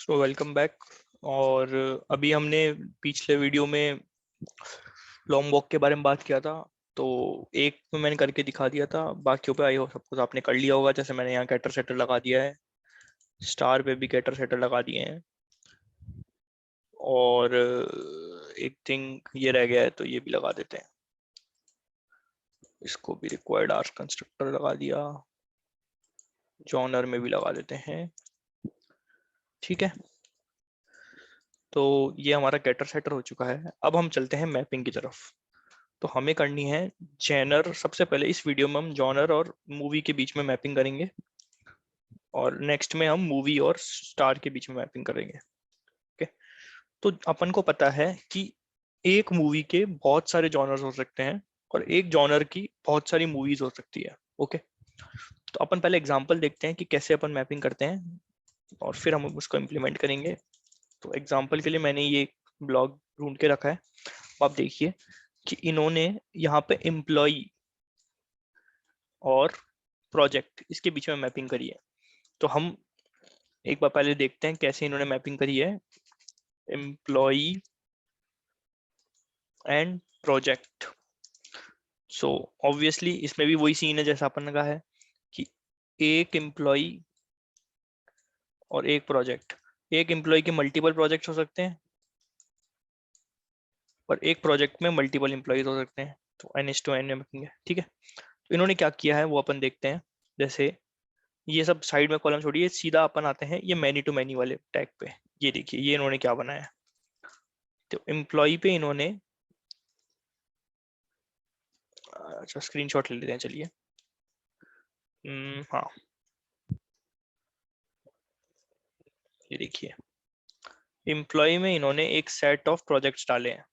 So welcome back. और अभी हमने पिछले वीडियो में लॉन्ग वॉक के बारे में बात किया था। तो एक में मैंने करके दिखा दिया था, बाकियों पे आई हो सब कुछ आपने कर लिया होगा। जैसे मैंने यहाँ कैटर सेटर लगा दिया है, स्टार पे भी कैटर सेटर लगा दिए हैं, और एक थिंग ये रह गया है तो ये भी लगा देते हैं। इसको भी रिक्वायर्ड आर्स कंस्ट्रक्टर लगा दिया, जॉनर में भी लगा देते हैं। ठीक है, तो ये हमारा कैटर सेटर हो चुका है। अब हम चलते हैं मैपिंग की तरफ। तो हमें करनी है जॉनर। सबसे पहले इस वीडियो में हम जॉनर और मूवी के बीच में मैपिंग करेंगे, और नेक्स्ट में हम मूवी और स्टार के बीच में मैपिंग करेंगे। ओके, तो अपन को पता है कि एक मूवी के बहुत सारे जॉनर्स हो सकते हैं और एक जॉनर की बहुत सारी मूवीज हो सकती है। ओके, तो अपन पहले एग्जांपल देखते हैं कि कैसे अपन मैपिंग करते हैं, और फिर हम उसको इम्प्लीमेंट करेंगे। तो एग्जांपल के लिए मैंने ये ब्लॉग ढूंढ के रखा है। आप देखिए कि इन्होंने यहाँ पे एम्प्लॉय और प्रोजेक्ट इसके बीच में मैपिंग करी है। तो हम एक बार पहले देखते हैं कैसे इन्होंने मैपिंग करी है, employee and project. So obviously इसमें भी वही सीन है जैसा अपन ने कहा है कि एक एम्प्लॉय और एक प्रोजेक्ट। एक एम्प्लॉय के मल्टीपल प्रोजेक्ट्स हो सकते हैं और एक प्रोजेक्ट में मल्टीपल एम्प्लॉयज हो सकते हैं। तो N/N में मैपिंग है। ठीक है, तो इन्होंने क्या किया है वो अपन देखते हैं। जैसे ये सब साइड में कॉलम छोड़िए, सीधा अपन आते हैं ये मैनी टू मैनी वाले टैग पे। ये देखिए ये इन्होंने क्या बनाया है। तो एम्प्लॉय पे इन्होंने, अच्छा स्क्रीनशॉट ले लेते हैं चलिए। हाँ, ये देखिए एम्प्लॉय में इन्होंने एक सेट ऑफ प्रोजेक्ट्स डाले हैं।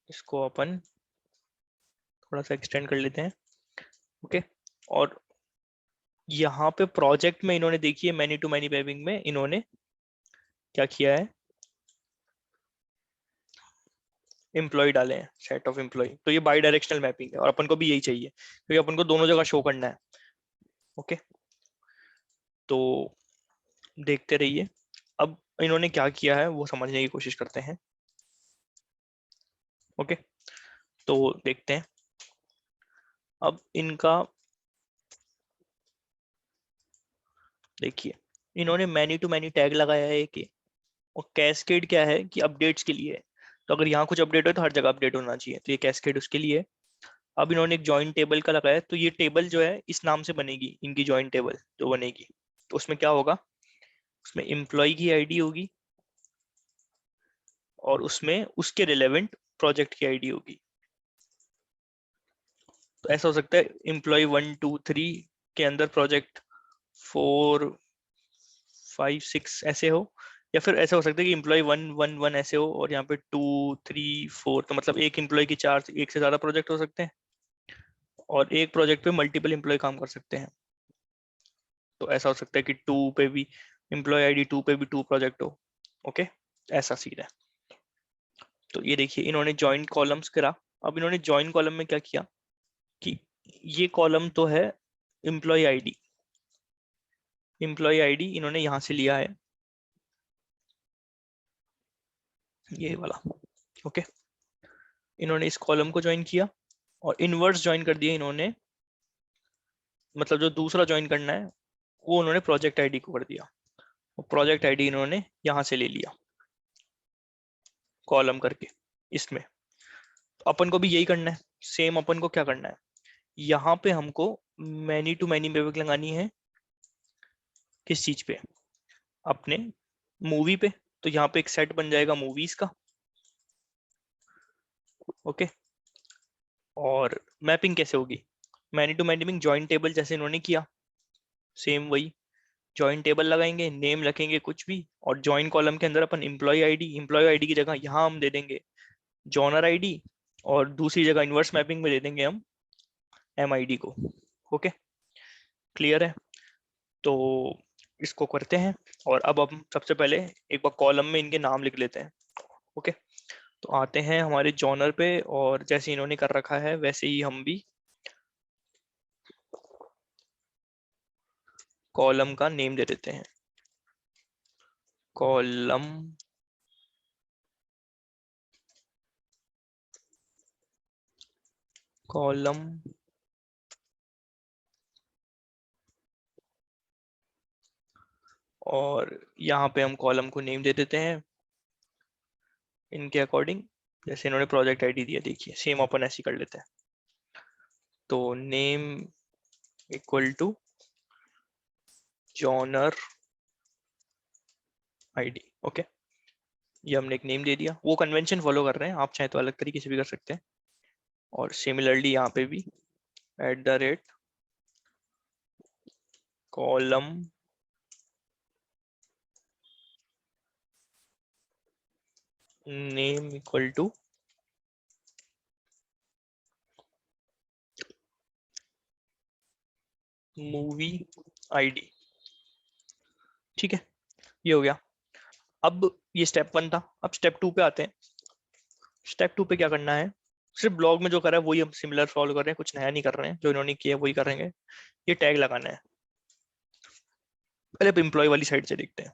इसको अपन थोड़ा सा एक्सटेंड कर लेते हैं। ओके, और यहाँ पे प्रोजेक्ट में इन्होंने देखिए मैनी टू मैनी मैपिंग में इन्होंने क्या किया है, एम्प्लॉय डाले हैं, सेट ऑफ एम्प्लॉय। तो ये बाई डायरेक्शनल मैपिंग है और अपन को भी यही चाहिए क्योंकि अपन को दोनों जगह शो करना है। ओके, तो देखते रहिए। अब इन्होंने क्या किया है वो समझने की कोशिश करते हैं। ओके, तो देखते हैं अब इनका। देखिए इन्होंने मैनी टू मैनी टैग लगाया है कि, और कैस्केड क्या है कि अपडेट्स के लिए है। तो अगर यहाँ कुछ अपडेट हो तो हर जगह अपडेट होना चाहिए, तो ये कैस्केड उसके लिए है। अब इन्होंने एक जॉइन टेबल का लगाया, तो ये टेबल जो है इस नाम से बनेगी, इनकी जॉइन टेबल जो बनेगी। तो उसमें क्या होगा, उसमें एम्प्लॉय की आईडी होगी और उसमें उसके रिलेवेंट प्रोजेक्ट की आईडी होगी। तो ऐसा हो सकता है एम्प्लॉय 1 2 3 के अंदर प्रोजेक्ट 4 5 6 ऐसे हो, या फिर ऐसा हो सकता है कि एम्प्लॉय 1 1 1 ऐसे हो और यहाँ पे 2 3 4। तो मतलब एक एम्प्लॉय की चार, एक से ज्यादा प्रोजेक्ट हो सकते हैं और एक प्रोजेक्ट पे मल्टीपल एम्प्लॉय काम कर सकते हैं। तो ऐसा हो सकता है कि 2 पे भी एम्प्लॉय आईडी, 2 पे भी 2 प्रोजेक्ट हो। ओके, ऐसा सीन है। तो ये देखिए इन्होंने जॉइन कॉलम्स करा। अब इन्होंने जॉइन कॉलम में क्या किया कि ये कॉलम तो है एम्प्लॉय आईडी, एम्प्लॉय आईडी इन्होंने यहां से लिया है, ये वाला। ओके, इन्होंने इस कॉलम को ज्वाइन किया और इनवर्स ज्वाइन कर दिया इन्होंने, मतलब जो दूसरा ज्वाइन करना है वो उन्होंने प्रोजेक्ट आईडी को कर दिया। प्रोजेक्ट आईडी इन्होंने यहां से ले लिया कॉलम करके इसमें। तो अपन को भी यही करना है, सेम अपन को क्या करना है, यहाँ पे हमको मैनी टू मैनी मैपिंग लगानी है। किस चीज पे, अपने मूवी पे। तो यहाँ पे एक सेट बन जाएगा मूवीज का। ओके, और मैपिंग कैसे होगी, many to many mapping join table जैसे इन्होंने किया, सेम वही जॉइन टेबल लगाएंगे, नेम रखेंगे कुछ भी, और जॉइन कॉलम के अंदर अपन एम्प्लॉय आईडी की जगह यहाँ हम दे देंगे जॉनर आईडी, और दूसरी जगह इनवर्स मैपिंग में दे देंगे हम एम आई डी को। ओके, क्लियर है। तो इसको करते हैं, और अब हम सबसे पहले एक बार कॉलम में इनके नाम लिख लेते हैं। ओके, तो आते हैं हमारे जॉनर पे, और जैसे इन्होंने कर रखा है वैसे ही हम भी कॉलम का नेम दे देते हैं। कॉलम कॉलम और यहाँ पे हम कॉलम को नेम दे देते हैं इनके अकॉर्डिंग, जैसे इन्होंने प्रोजेक्ट आईडी दिया, देखिए सेम अपन ऐसे कर लेते हैं। तो name equal to genre ID. Okay, ये हमने एक नेम दे दिया, वो कन्वेंशन फॉलो कर रहे हैं, आप चाहे तो अलग तरीके से भी कर सकते हैं। और सिमिलरली यहाँ पे भी @ column name equal to movie ID. ठीक है, ये हो गया। अब ये स्टेप 1 था, अब स्टेप 2 पे आते हैं। स्टेप 2 पे क्या करना है, सिर्फ ब्लॉग में जो करा है वही हम सिमिलर फॉलो कर रहे हैं, कुछ नया नहीं कर रहे हैं, जो इन्होंने किया है वही करेंगे। ये टैग लगाना है, पहले अब एम्प्लॉय वाली साइड से देखते हैं।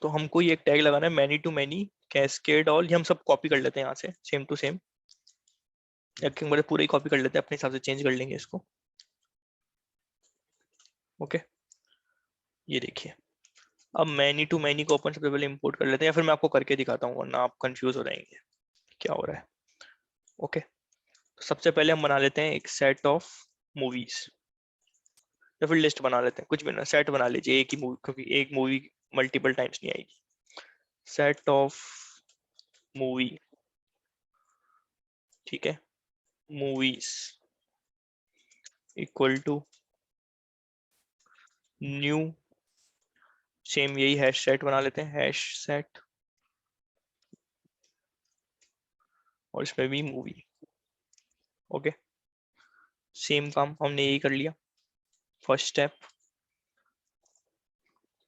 तो हमको ये एक टैग लगाना है, many to many cascade all, ये हम सब कॉपी कर लेते हैं यहाँ से सेम टू सेम, एक बार पूरा ही कॉपी कर लेते हैं, अपने हिसाब से चेंज कर लेंगे इसको। ओके, ये देखिए, अब मैनी टू मैनी को अपन सबसे पहले इंपोर्ट कर लेते हैं, या फिर मैं आपको करके दिखाता हूँ वरना आप कंफ्यूज हो जाएंगे क्या हो रहा है। ओके, तो सबसे पहले हम बना लेते हैं एक सेट ऑफ मूवीज, या फिर लिस्ट बना लेते हैं, कुछ भी ना, सेट बना लीजिए एक ही मूवी, क्योंकि एक मूवी मल्टीपल टाइम्स नहीं आएगी। सेट ऑफ मूवी, ठीक है, movies equal to new, same यही हैश सेट बना लेते हैं, हैश सेट, और इसमें भी मूवी। ओके, सेम काम हमने यही कर लिया, फर्स्ट स्टेप।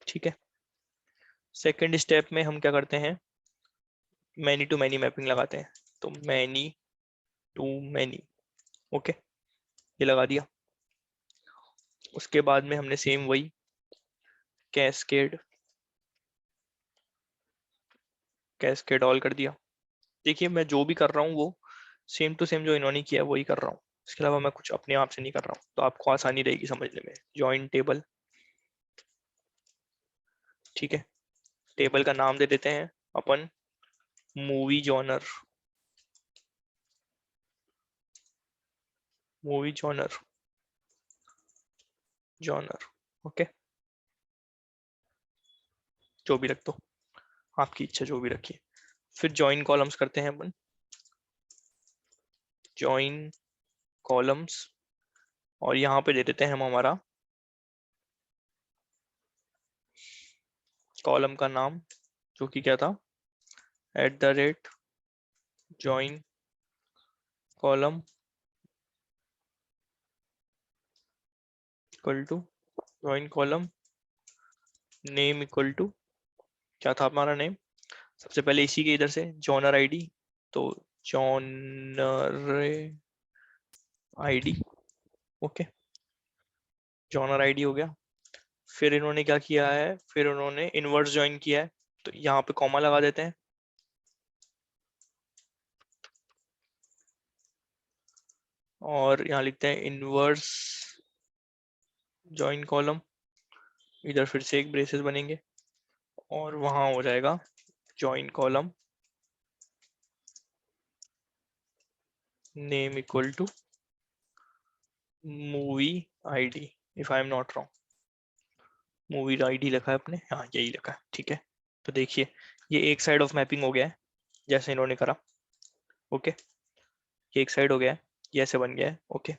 ठीक है, सेकंड स्टेप में हम क्या करते हैं, मैनी टू मैनी मैपिंग लगाते हैं, तो मैनी टू मैनी। ओके, ये लगा दिया। उसके बाद में हमने सेम वही कैस्केड, कैस्केड ऑल कर दिया। देखिए मैं जो भी कर रहा हूँ वो सेम टू सेम जो इन्होंने किया वही कर रहा हूँ, इसके अलावा मैं कुछ अपने आप से नहीं कर रहा हूँ, तो आपको आसानी रहेगी समझने में। जॉइन टेबल, ठीक है, टेबल का नाम दे देते हैं अपन movie genre, movie genre, genre. Okay, जो भी रख दो, आपकी इच्छा जो भी रखिए। फिर जॉइन कॉलम्स करते हैं अपन, जॉइन कॉलम्स, और यहाँ पे दे देते हैं हम हमारा कॉलम का नाम, जो कि क्या था, @ join column equal to join column name equal to, क्या था हमारा नेम, सबसे पहले इसी के इधर से जॉनर आईडी, तो genre ID. Okay, genre ID हो गया। फिर इन्होंने क्या किया है, फिर उन्होंने इनवर्स ज्वाइन किया है, तो यहाँ पे कॉमा लगा देते हैं, और यहाँ लिखते हैं इनवर्स ज्वाइन कॉलम, इधर फिर से एक ब्रेसेस बनेंगे, और वहां हो जाएगा join column name equal to movie ID, if I am not wrong, movie ID लिखा है अपने, हाँ यही लिखा है। ठीक है, तो देखिए ये एक साइड ऑफ मैपिंग हो गया है जैसे इन्होंने करा। ओके, ये एक साइड हो गया है, ये ऐसे बन गया है। ओके,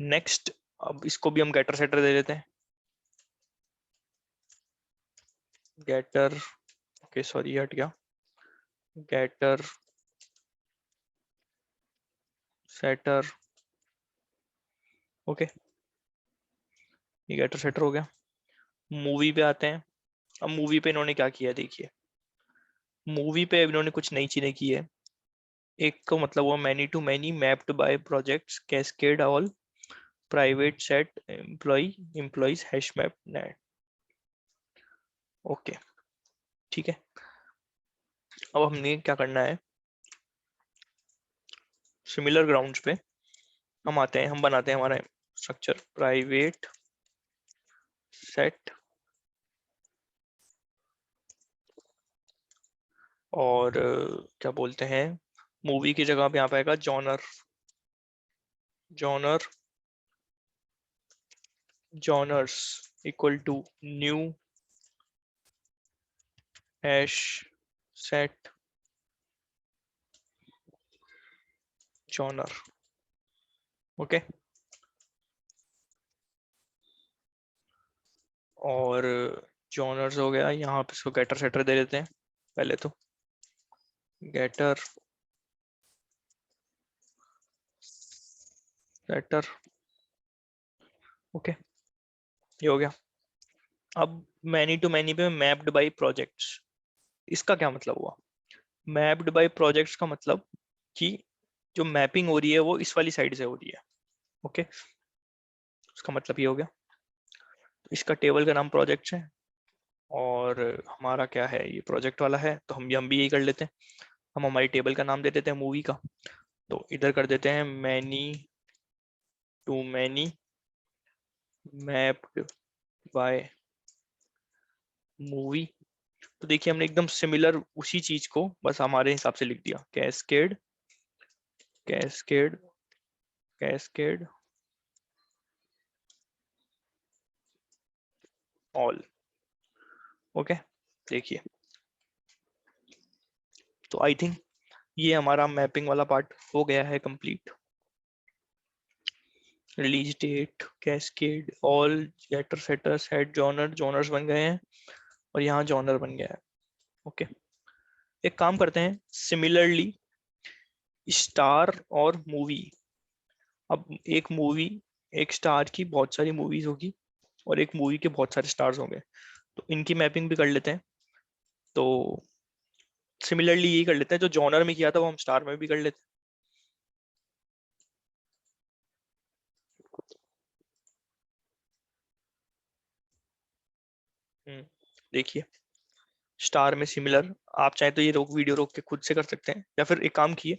नेक्स्ट, अब इसको भी हम गेटर सेटर दे देते हैं, गेटर, ओके सॉरी हट गया, गेटर सेटर। ओके, ये गेटर सेटर हो गया। मूवी पे आते हैं, अब मूवी पे इन्होंने क्या किया देखिए, मूवी पे इन्होंने कुछ नई चीजें की है। एक का मतलब हुआ many to many mapped by projects cascade all private set employee employees hash map net. Okay, ठीक है, अब हमने क्या करना है, सिमिलर ग्राउंड्स पे हम आते हैं, हम बनाते हैं हमारा स्ट्रक्चर प्राइवेट सेट, और क्या बोलते हैं, मूवी की जगह पे यहाँ पे आएगा genre, genre genres equal to new hash set genre. Okay, और जॉनर्स हो गया, यहाँ पे इसको गेटर सेटर दे देते हैं पहले तो, गेटर सेटर। ओके, ये हो गया। अब मैनी टू मैनी पे मैप्ड बाय प्रोजेक्ट्स, इसका क्या मतलब हुआ, मैप्ड बाय प्रोजेक्ट्स का मतलब कि जो मैपिंग हो रही है वो इस वाली साइड से हो रही है। ओके, उसका मतलब ये हो गया। तो इसका टेबल का नाम प्रोजेक्ट्स है, और हमारा क्या है, ये प्रोजेक्ट वाला है, तो हम भी यही कर लेते हैं, हम हमारी टेबल का नाम दे देते हैं मूवी का, तो इधर कर देते हैं many to many mapped by movie. तो देखिए हमने एकदम सिमिलर उसी चीज को बस हमारे हिसाब से लिख दिया, cascade cascade cascade all. Okay, देखिए, तो आई थिंक ये हमारा मैपिंग वाला पार्ट हो गया है complete. Release date, cascade, all, getter setter, set genre, genres बन गए हैं, और यहाँ जॉनर बन गया है। ओके, एक काम करते हैं, सिमिलरली स्टार और मूवी, अब एक मूवी, एक स्टार की बहुत सारी मूवीज होगी, और एक मूवी के बहुत सारे स्टार्स होंगे, तो इनकी मैपिंग भी कर लेते हैं। तो सिमिलरली यही कर लेते हैं, जो जॉनर में किया था वो हम स्टार में भी कर लेते हैं। देखिए, स्टार में सिमिलर, आप चाहे तो ये वीडियो रोक के खुद से कर सकते हैं, या फिर एक काम किए,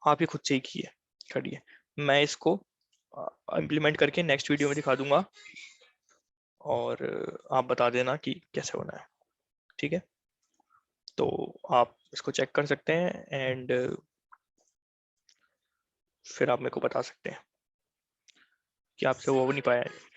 आप ही खुद से ही किए करिए, मैं इसको इम्प्लीमेंट करके नेक्स्ट वीडियो में दिखा दूंगा, और आप बता देना कि कैसे होना है। ठीक है, तो आप इसको चेक कर सकते हैं, एंड फिर आप मेरे को बता सकते हैं कि आपसे वो नहीं पाया है।